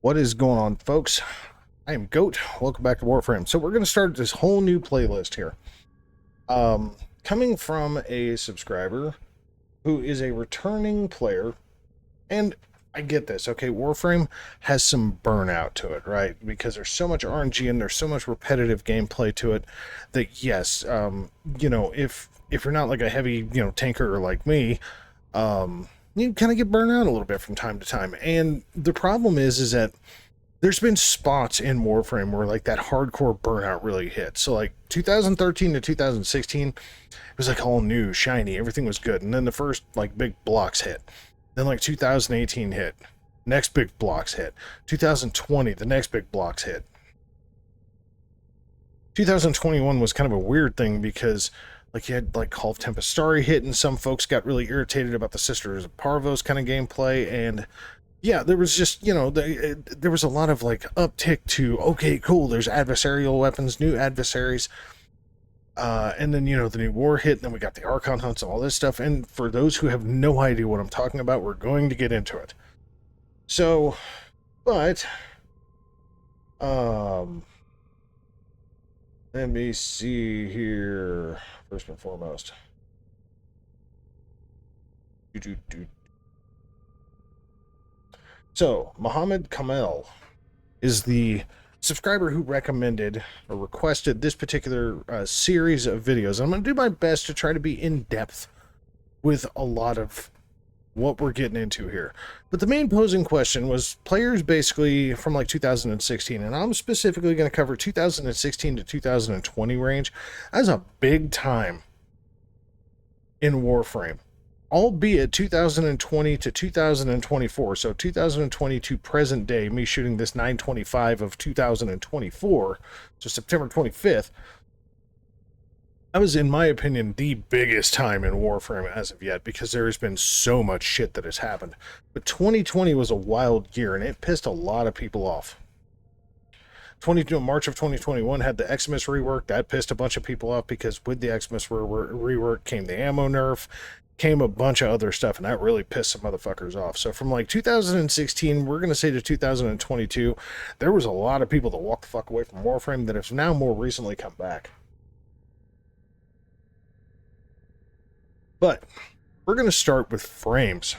What is going on, folks? I am Goat. Welcome back to Warframes. So we're going to start this whole new playlist here. Coming from a subscriber who is a returning player, and I get this. Okay, Warframe has some burnout to it, right? Because there's so much RNG and there's so much repetitive gameplay to it that yes, if you're not like a heavy, tanker like me, you kind of get burnt out a little bit from time to time. And the problem is that there's been spots in Warframe where like that hardcore burnout really hit. So like 2013 to 2016, it was like all new, shiny, everything was good. And then the first like big blocks hit. Then like 2018 hit. Next big blocks hit. 2020, the next big blocks hit. 2021 was kind of a weird thing because like you had like Call of Tempestari hit and some folks got really irritated about the Sisters of Parvos kind of gameplay, and yeah, there was just, there was a lot of like uptick to, okay, cool, there's adversarial weapons, new adversaries. And then, the new war hit, and then we got the Archon hunts and all this stuff. And for those who have no idea what I'm talking about, we're going to get into it. So, but, let me see here, first and foremost. So, Mohammed Kamel is the subscriber who recommended or requested this particular series of videos. I'm going to do my best to try to be in depth with a lot of what we're getting into here. But the main posing question was players basically from like 2016, and I'm specifically going to cover 2016 to 2020 range as a big time in Warframe, albeit 2020 to 2024. So 2020 to present day, me shooting this 9/25 of 2024, so September 25th. That was, in my opinion, the biggest time in Warframe as of yet, because there has been so much shit that has happened. But 2020 was a wild year, and it pissed a lot of people off. March of 2021 had the Xmas rework. That pissed a bunch of people off because with the Xmas rework came the ammo nerf, came a bunch of other stuff, and that really pissed some motherfuckers off. So from like 2016, we're going to say to 2022, there was a lot of people that walked the fuck away from Warframe that have now more recently come back. But we're going to start with frames.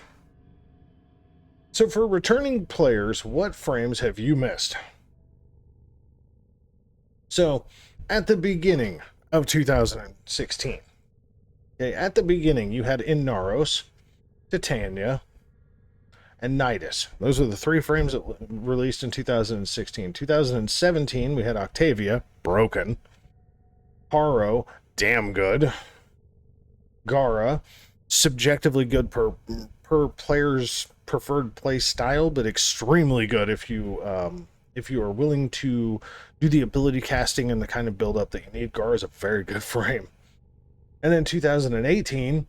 So for returning players, what frames have you missed? So at the beginning of 2016, okay, at the beginning you had Inaros, Titania, and Nidus. Those are the three frames that released in 2016. 2017 we had Octavia, broken. Haro, damn good. Gara, subjectively good per player's preferred play style, but extremely good if you are willing to do the ability casting and the kind of build up that you need. Gara is a very good frame. And then 2018,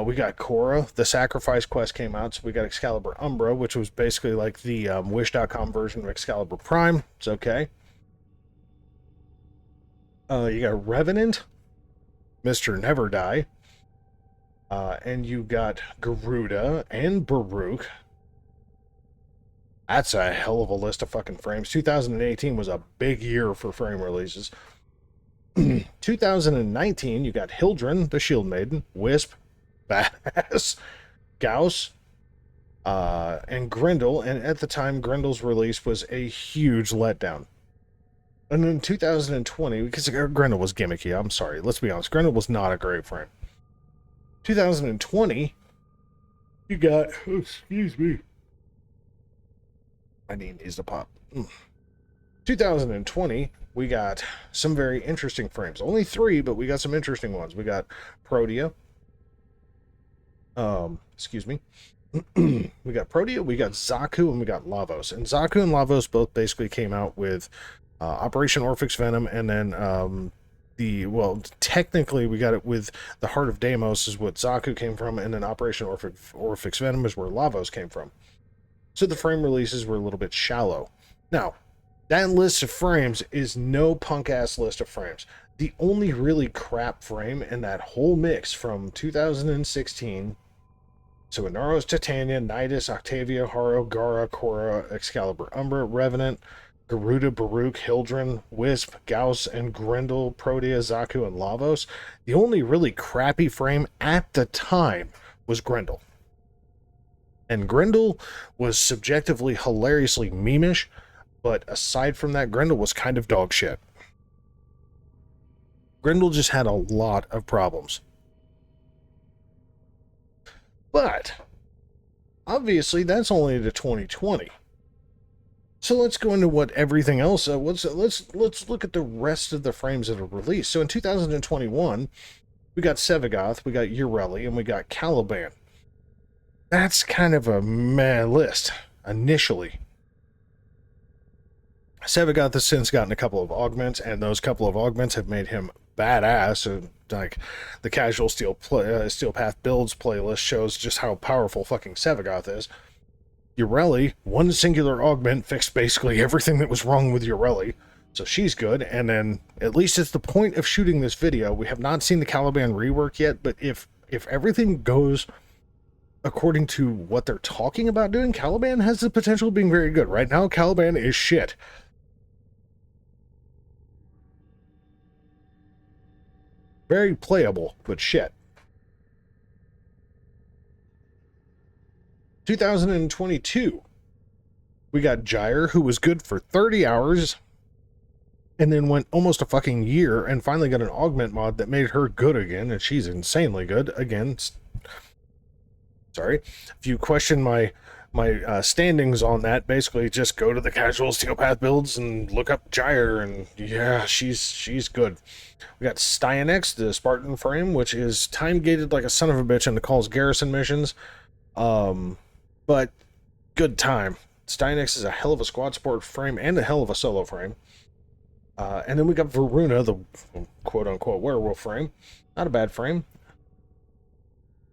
we got Korra. The Sacrifice quest came out, so we got Excalibur Umbra, which was basically like the Wish.com version of Excalibur Prime. It's okay. You got Revenant, Mr. Never Die. And you got Garuda and Baruch. That's a hell of a list of fucking frames. 2018 was a big year for frame releases. 2019, you got Hildren, the Shield Maiden, Wisp, Badass, Gauss, and Grendel. And at the time, Grendel's release was a huge letdown. And in 2020, because Grendel was gimmicky, I'm sorry, let's be honest, Grendel was not a great frame. 2020, you got, oh, excuse me, my knee needs to pop. 2020, we got some very interesting frames. Only three, but we got some interesting ones. We got Protea. Excuse me. We got Protea, we got Zaku, and we got Lavos. And Zaku and Lavos both basically came out with Operation Orphix Venom, and then technically we got it with the Heart of Deimos is what Zaku came from, and then Operation Orphix Venom is where Lavos came from. So the frame releases were a little bit shallow. Now, that list of frames is no punk-ass list of frames. The only really crap frame in that whole mix from 2016 So Inaros, Titania, Nidus, Octavia, Haro, Gara, Korra, Excalibur, Umbra, Revenant, Garuda, Baruch, Hildren, Wisp, Gauss, and Grendel, Protea, Zaku, and Lavos. The only really crappy frame at the time was Grendel. And Grendel was subjectively hilariously memeish, but aside from that, Grendel was kind of dog shit. Grendel just had a lot of problems. But obviously, that's only to 2020. So let's go into what everything else. Let's look at the rest of the frames that are released. So in 2021, we got Sevagoth, we got Ureli, and we got Caliban. That's kind of a meh list initially. Sevagoth has since gotten a couple of augments, and those couple of augments have made him badass. And like the casual Steel Path builds playlist shows just how powerful fucking Sevagoth is. Ureli, one singular augment fixed basically everything that was wrong with Ureli, so she's good. And then, at least at the point of shooting this video, we have not seen the Caliban rework yet, but if everything goes according to what they're talking about doing, Caliban has the potential of being very good. Right now, Caliban is shit. Very playable, but shit. 2022, we got Gyre, who was good for 30 hours, and then went almost a fucking year, and finally got an augment mod that made her good again, and she's insanely good. Again, sorry. If you question my standings on that, basically just go to the casual Steel Path builds and look up Gyre, and yeah, she's good. We got Styanax, the Spartan frame, which is time-gated like a son of a bitch and calls garrison missions. But good time. Styanax is a hell of a squad support frame and a hell of a solo frame. And then we got Varuna, the quote-unquote werewolf frame. Not a bad frame.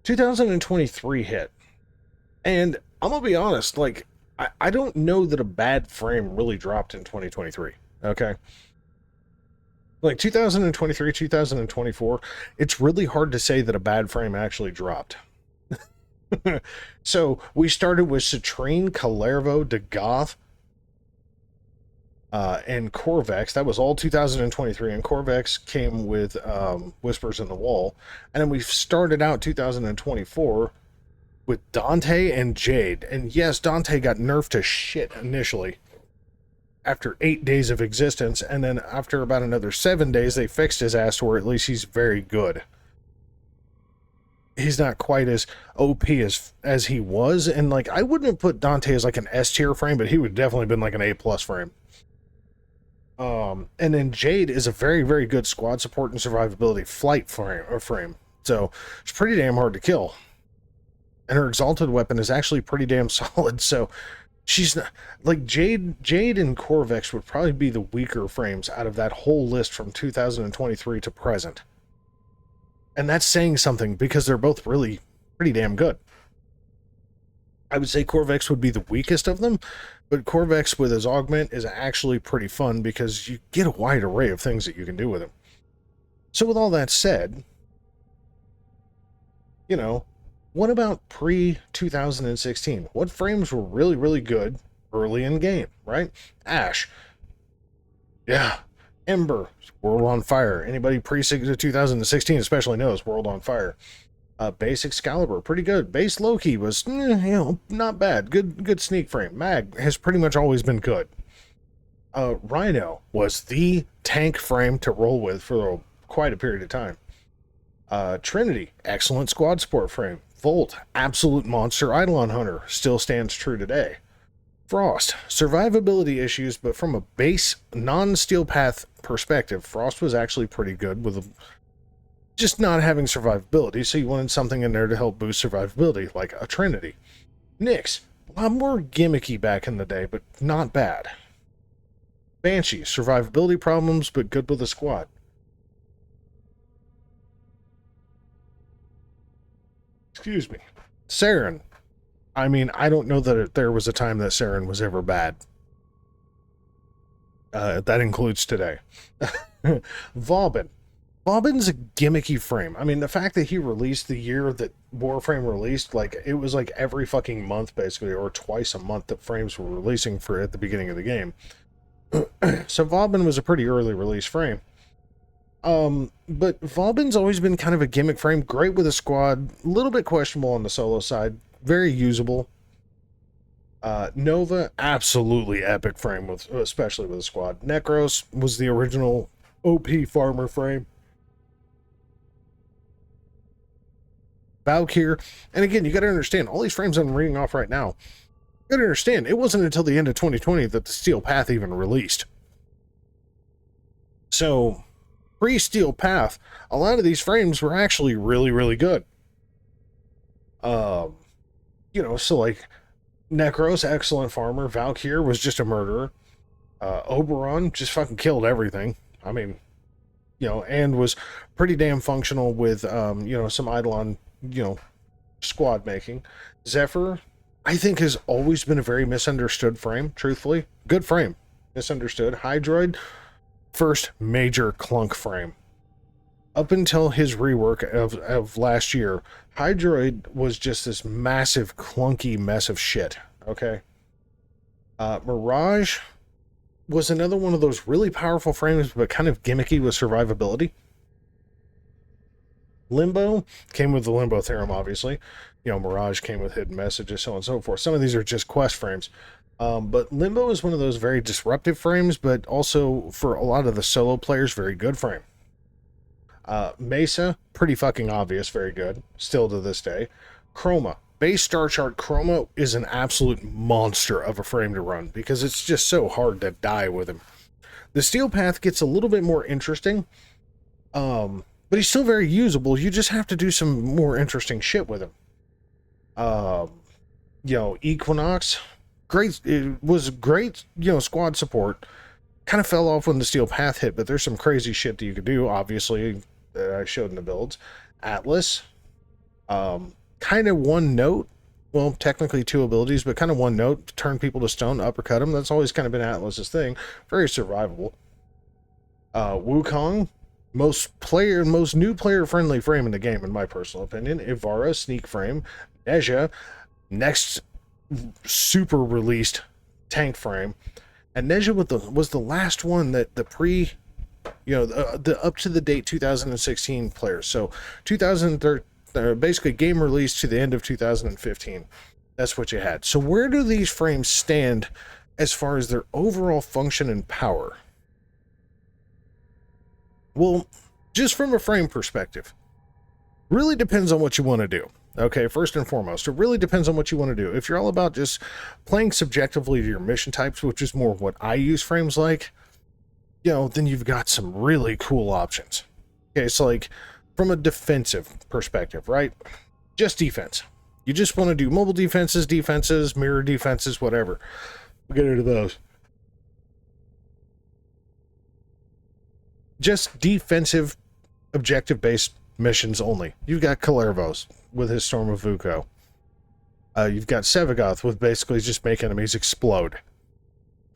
2023 hit. And I'm going to be honest, like, I don't know that a bad frame really dropped in 2023. Okay? Like, 2023, 2024, it's really hard to say that a bad frame actually dropped. So we started with Citrine, Kalervo, Dagoth, and Corvex. That was all 2023, and Corvex came with Whispers in the Wall. And then we started out 2024 with Dante and Jade. And yes, Dante got nerfed to shit initially after 8 days of existence, and then after about another 7 days, they fixed his ass to where at least he's very good. He's not quite as OP as he was, and like I wouldn't have put Dante as like an S tier frame, but he would definitely been like an A plus frame. And then Jade is a very, very good squad support and survivability flight frame. So it's pretty damn hard to kill. And her exalted weapon is actually pretty damn solid. So she's not like Jade and Corvex would probably be the weaker frames out of that whole list from 2023 to present. And that's saying something because they're both really pretty damn good. I would say Corvex would be the weakest of them, but Corvex with his augment is actually pretty fun because you get a wide array of things that you can do with him. So with all that said, you know, what about pre-2016? What frames were really, really good early in game, right? Ash. Yeah. Ember, World on Fire. Anybody pre-2016 especially knows World on Fire. Base Excalibur, pretty good. Base Loki was, not bad. Good sneak frame. Mag has pretty much always been good. Rhino was the tank frame to roll with for quite a period of time. Trinity, excellent squad support frame. Volt, absolute monster Eidolon Hunter, still stands true today. Frost, survivability issues, but from a base non-Steel Path perspective, Frost was actually pretty good with just not having survivability, so you wanted something in there to help boost survivability, like a Trinity. Nyx, a lot more gimmicky back in the day, but not bad. Banshee, survivability problems, but good with a squad. Excuse me. Saren. I mean, I don't know that there was a time that Saren was ever bad. That includes today. Vauban. Bobbin's a gimmicky frame. I mean, the fact that he released the year that Warframe released, like, it was like every fucking month, basically, or twice a month that frames were releasing for at the beginning of the game. So Bobbin was a pretty early release frame. But Vauban's always been kind of a gimmick frame, great with a squad, a little bit questionable on the solo side, very usable. Nova, absolutely epic frame, with especially with a squad. Necros was the original OP farmer frame. Valkyr, and again, you got to understand, all these frames I'm reading off right now, you got to understand, it wasn't until the end of 2020 that the Steel Path even released. So, pre-Steel Path, a lot of these frames were actually really, really good. So like Necros, excellent farmer. Valkyr was just a murderer. Oberon just fucking killed everything. I mean, and was pretty damn functional with, some Eidolon, squad making. Zephyr, I think, has always been a very misunderstood frame, truthfully. Good frame. Misunderstood. Hydroid, first major clunk frame. Up until his rework of last year, Hydroid was just this massive, clunky mess of shit, okay? Mirage was another one of those really powerful frames, but kind of gimmicky with survivability. Limbo came with the Limbo Theorem, obviously. Mirage came with hidden messages, so on and so forth. Some of these are just quest frames. But Limbo is one of those very disruptive frames, but also, for a lot of the solo players, very good frame. Mesa, pretty fucking obvious, very good, still to this day. Chroma, base Star Chart Chroma is an absolute monster of a frame to run, because it's just so hard to die with him. The Steel Path gets a little bit more interesting, but he's still very usable. You just have to do some more interesting shit with him. Equinox, great, it was great, squad support. Kind of fell off when the Steel Path hit, but there's some crazy shit that you could do, obviously, that I showed in the builds. Atlas, kind of one note, well, technically two abilities, but kind of one note, turn people to stone, uppercut them. That's always kind of been Atlas's thing. Very survivable. Wukong, most new player friendly frame in the game, in my personal opinion. Ivara, sneak frame. Neja, next super released tank frame. And Neja was the last one that the the up to the date 2016 players. So 2013, basically game release to the end of 2015. That's what you had. So where do these frames stand as far as their overall function and power? Well, just from a frame perspective, really depends on what you want to do. Okay, first and foremost, it really depends on what you want to do. If you're all about just playing subjectively to your mission types, which is more what I use frames like, then you've got some really cool options. Okay, so like from a defensive perspective, right? Just defense. You just want to do mobile defenses, mirror defenses, whatever. We'll get into those. Just defensive, objective-based missions only. You've got Kalervos with his Storm of Vuko. You've got Sevagoth with basically just make enemies explode.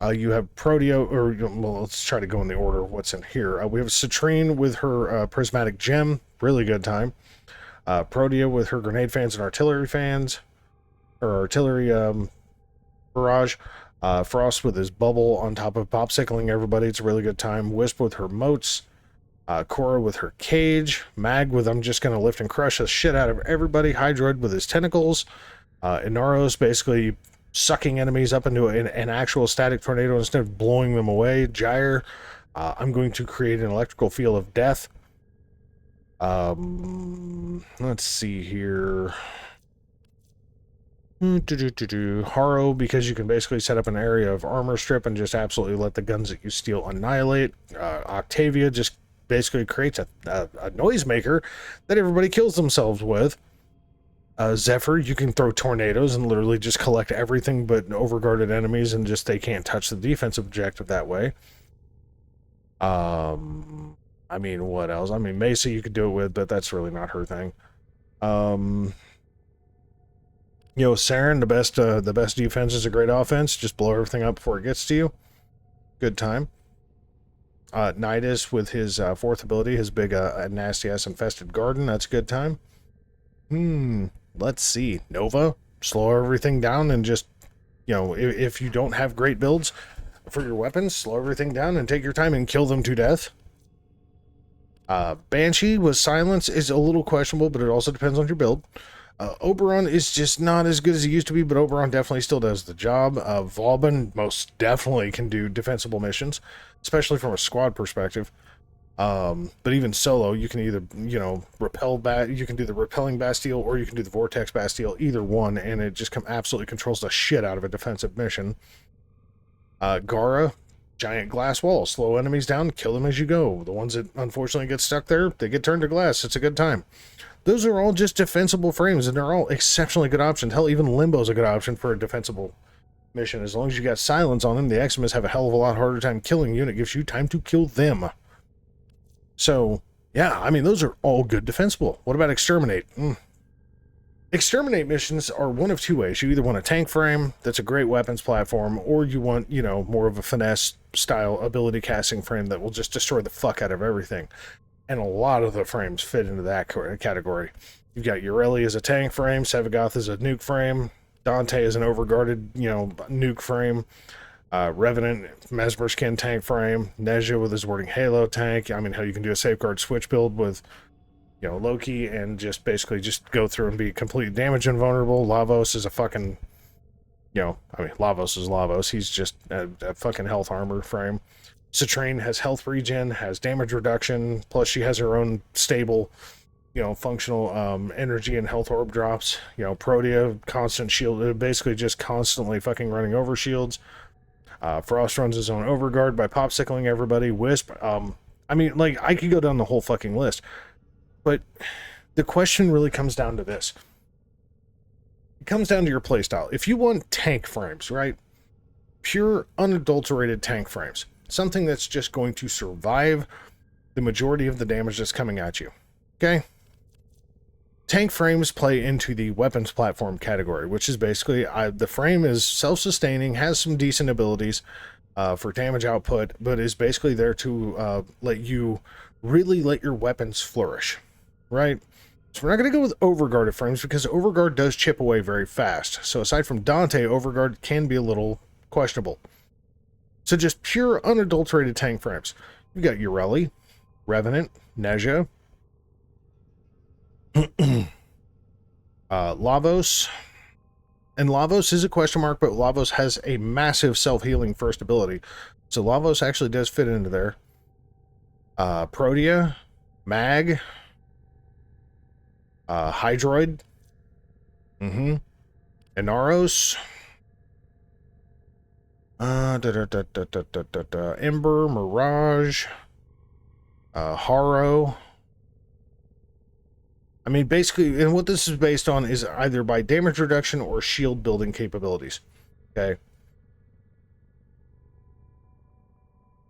You have Proteo, let's try to go in the order of what's in here. We have Citrine with her Prismatic Gem, really good time. Proteo with her Grenade Fans and Artillery Fans, or Artillery Barrage. Frost with his Bubble on top of popsicling everybody, it's a really good time. Wisp with her Moats. Korra with her Cage. Mag with I'm just going to lift and crush the shit out of everybody. Hydroid with his Tentacles. Inaros basically sucking enemies up into an actual static tornado instead of blowing them away. Gyre, I'm going to create an electrical field of death. Let's see here. Haro, because you can basically set up an area of armor strip and just absolutely let the guns that you steal annihilate. Octavia just basically creates a noisemaker that everybody kills themselves with. Zephyr, you can throw tornadoes and literally just collect everything but overguarded enemies, and just they can't touch the defensive objective that way. I mean, what else? I mean, Mesa you could do it with, but that's really not her thing. Saren, the best defense is a great offense. Just blow everything up before it gets to you. Good time. Nidus with his fourth ability, his big nasty ass infested garden. That's a good time. Let's see. Nova, slow everything down and just, you know, if you don't have great builds for your weapons, slow everything down and take your time and kill them to death. Banshee with silence is a little questionable, but it also depends on your build. Oberon is just not as good as he used to be, but Oberon definitely still does the job. Vauban most definitely can do defensible missions, especially from a squad perspective. But even solo, you can either, you know, you can do the repelling Bastille, or you can do the vortex Bastille, either one, and it just absolutely controls the shit out of a defensive mission. Gara, giant glass wall, slow enemies down, kill them as you go. The ones that unfortunately get stuck there, they get turned to glass. It's a good time. Those are all just defensible frames, and they're all exceptionally good options. Hell, even Limbo's a good option for a defensible mission. As long as you got silence on them, the Eximus have a hell of a lot harder time killing you, and it gives you time to kill them. So, yeah, I mean, those are all good defensible. What about Exterminate? Exterminate missions are one of two ways. You either want a tank frame that's a great weapons platform, or you want, you know, more of a finesse style ability casting frame that will just destroy the fuck out of everything. And a lot of the frames fit into that category. You've got Ureli as a tank frame, Sevagoth as a nuke frame, Dante as an overguarded, you know, nuke frame, Revenant, Mesmerskin tank frame, Nezha with his Warding Halo tank. I mean, hell, you can do a safeguard switch build with, you know, Loki and just basically just go through and be completely damage invulnerable. Lavos is a fucking, you know, I mean, Lavos is Lavos. He's just a fucking health armor frame. Citrine has health regen, has damage reduction, plus she has her own stable, you know, functional energy and health orb drops. You know, Protea, constant shield, basically just constantly fucking running over shields. Frost runs his own overguard by popsicling everybody. Wisp, I mean, like, I could go down the whole fucking list. But the question really comes down to this. It comes down to your playstyle. If you want tank frames, right? Pure, unadulterated tank frames. Something that's just going to survive the majority of the damage that's coming at you. Okay? Tank frames play into the weapons platform category, which is basically, the frame is self-sustaining, has some decent abilities for damage output, but is basically there to let you really let your weapons flourish. Right? So we're not going to go with overguarded frames because overguard does chip away very fast. So aside from Dante, overguard can be a little questionable. So just pure unadulterated tank frames. You've got Ureli, Revenant, Nezha, Lavos. And Lavos is a question mark, but Lavos has a massive self-healing first ability. So Lavos actually does fit into there. Protea, Mag, Hydroid, Inaros, Ember, Mirage, Haro. I mean, basically, and what this is based on is either by damage reduction or shield building capabilities. Okay.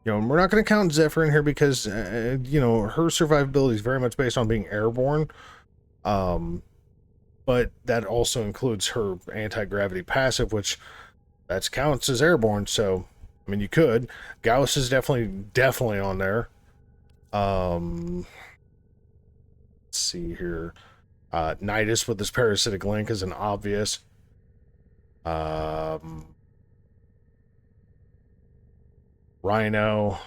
You know, we're not going to count Zephyr in here because, you know, her survivability is very much based on being airborne. But that also includes her anti-gravity passive, which that counts as airborne. So, I mean, you could. Gauss is definitely on there. Let's see here. Nidus with this parasitic link is an obvious. Rhino.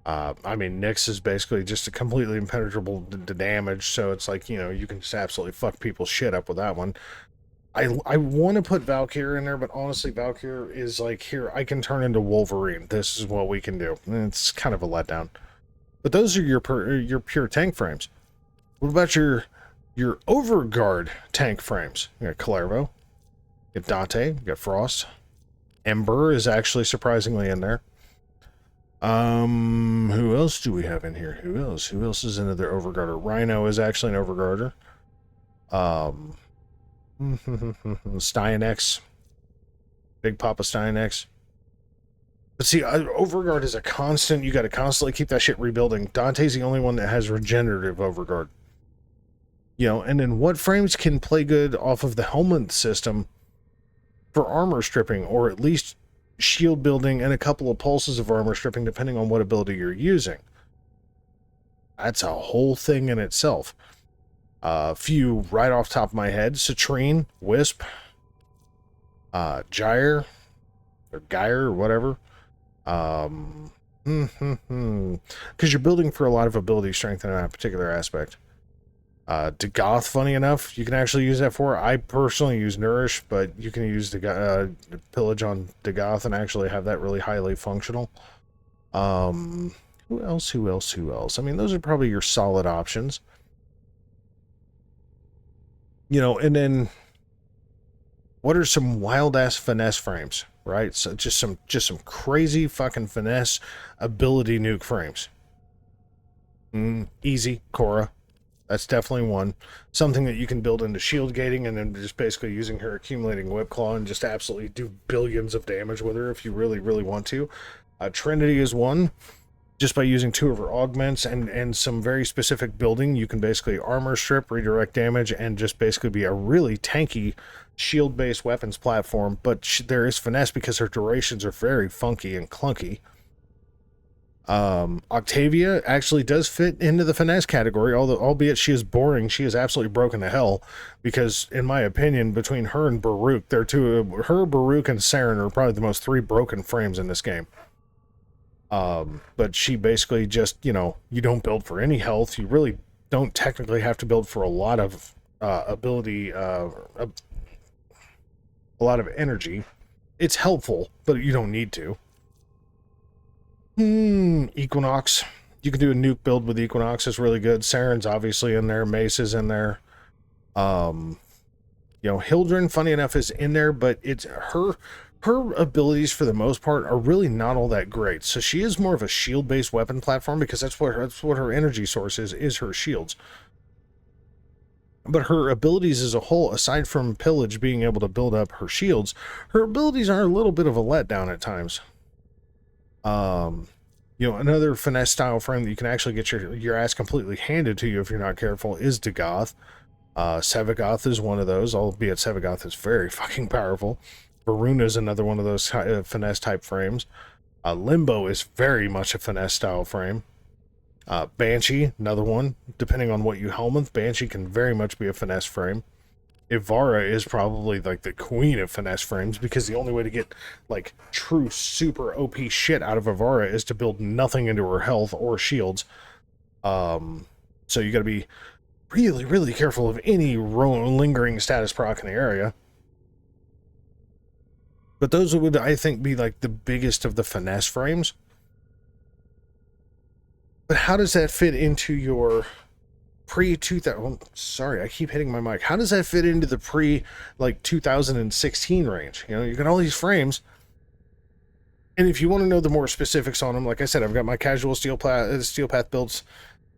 I mean, Nyx is basically just a completely impenetrable to damage, so it's like, you know, you can just absolutely fuck people's shit up with that one. I want to put Valkyrie in there, but honestly, Valkyrie is like, here, I can turn into Wolverine. This is what we can do. And it's kind of a letdown. But those are your pure tank frames. What about your overguard tank frames? You got Calervo, you got Dante, you got Frost. Ember is actually surprisingly in there. Who else do we have in here? Who else is into their overguarder? Rhino is actually an overguarder. Steinex. Big Papa Steinex. But see, overguard is a constant. You got to constantly keep that shit rebuilding. Dante's the only one that has regenerative overguard. You know, and then what frames can play good off of the helmet system for armor stripping, or at least shield building, and a couple of pulses of armor stripping, depending on what ability you're using. That's a whole thing in itself. A few right off the top of my head: Citrine, Wisp, Gyre, or Gyre, or whatever. Because you're building for a lot of ability strength in that particular aspect. Dagoth, funny enough, you can actually use that for. I personally use Nourish, but you can use Pillage on Dagoth and actually have that really highly functional. Who else? I mean, those are probably your solid options. You know, and then what are some wild-ass finesse frames, right? So just some crazy fucking finesse ability nuke frames. Easy, Korra. That's definitely one. Something that you can build into shield gating and then just basically using her accumulating whip claw and just absolutely do billions of damage with her if you really, really want to. Trinity is one. Just by using 2 of her augments and some very specific building, you can basically armor strip, redirect damage, and just basically be a really tanky shield-based weapons platform. But there is finesse because her durations are very funky and clunky. Octavia actually does fit into the finesse category, although albeit she is boring, she is absolutely broken to hell, because in my opinion, between her and Baruch, her, Baruch, and Saren are probably the most 3 broken frames in this game. But she basically just, you know, you don't build for any health. You really don't technically have to build for a lot of ability, a lot of energy. It's helpful, but you don't need to. Equinox. You can do a nuke build with Equinox. It's really good. Saren's obviously in there. Mace is in there. You know, Hildren, funny enough, is in there, but it's her abilities for the most part are really not all that great. So she is more of a shield-based weapon platform because that's what her energy source is her shields. But her abilities as a whole, aside from Pillage being able to build up her shields, her abilities are a little bit of a letdown at times. You know, another finesse style frame that you can actually get your ass completely handed to you if you're not careful is Dagoth. Sevagoth is one of those, albeit Sevagoth is very fucking powerful. Varuna is another one of those finesse type frames. Limbo is very much a finesse style frame. Banshee, another one. Depending on what you helm with, Banshee can very much be a finesse frame. Ivara is probably like the queen of finesse frames because the only way to get like true super OP shit out of Ivara is to build nothing into her health or shields. So you gotta be really, really careful of any lingering status proc in the area. But those would, I think, be like the biggest of the finesse frames. But how does that fit into your pre-2000... sorry, I keep hitting my mic. How does that fit into the like 2016 range? You know, you got all these frames. And if you want to know the more specifics on them, like I said, I've got my casual steel path builds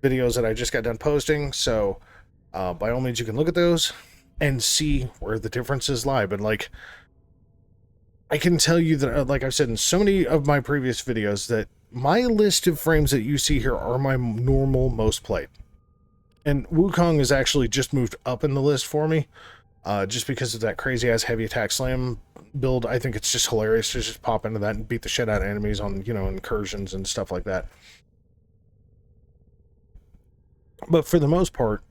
videos that I just got done posting. So by all means, you can look at those and see where the differences lie. But like, I can tell you that, like I've said in so many of my previous videos, that my list of frames that you see here are my normal most played. And Wukong has actually just moved up in the list for me, just because of that crazy-ass heavy attack slam build. I think it's just hilarious to just pop into that and beat the shit out of enemies on, you know, incursions and stuff like that. But for the most part,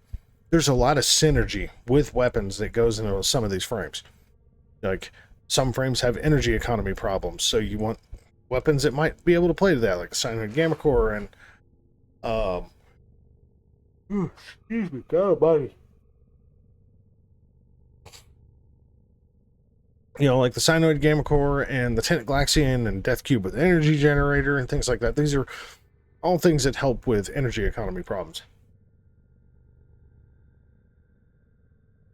there's a lot of synergy with weapons that goes into some of these frames. Like, some frames have energy economy problems, so you want weapons that might be able to play to that, like the Cyanide Gamma Core and excuse me, God, buddy. You know, like the Cyanide Gamma Core and the Tenet Glaxian and Death Cube with Energy Generator and things like that. These are all things that help with energy economy problems.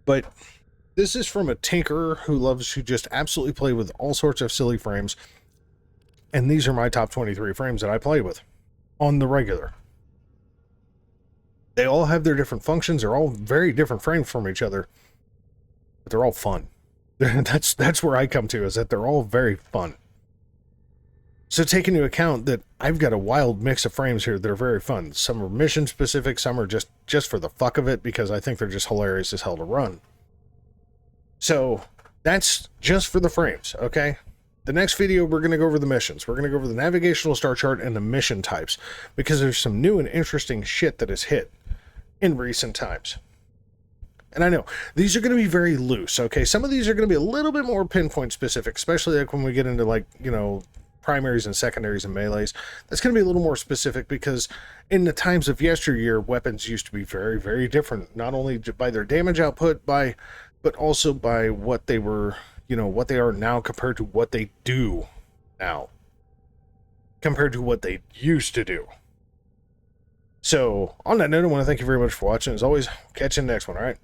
But this is from a tinkerer who loves to just absolutely play with all sorts of silly frames. And these are my top 23 frames that I play with on the regular. They all have their different functions. They're all very different frames from each other. But they're all fun. That's where I come to, is that they're all very fun. So take into account that I've got a wild mix of frames here that are very fun. Some are mission specific, some are just for the fuck of it, because I think they're just hilarious as hell to run. So that's just for the frames, okay? the next video, we're going to go over the missions. We're going to go over the navigational star chart and the mission types, because there's some new and interesting shit that has hit in recent times. And I know these are going to be very loose, okay? Some of these are going to be a little bit more pinpoint specific, especially like when we get into, like, you know, primaries and secondaries and melees. That's going to be a little more specific, because in the times of yesteryear, weapons used to be very, very different, not only by their damage output, but also by what they were, you know, what they are now compared to what they do now, compared to what they used to do. So, on that note, I want to thank you very much for watching. As always, catch you in the next one, all right?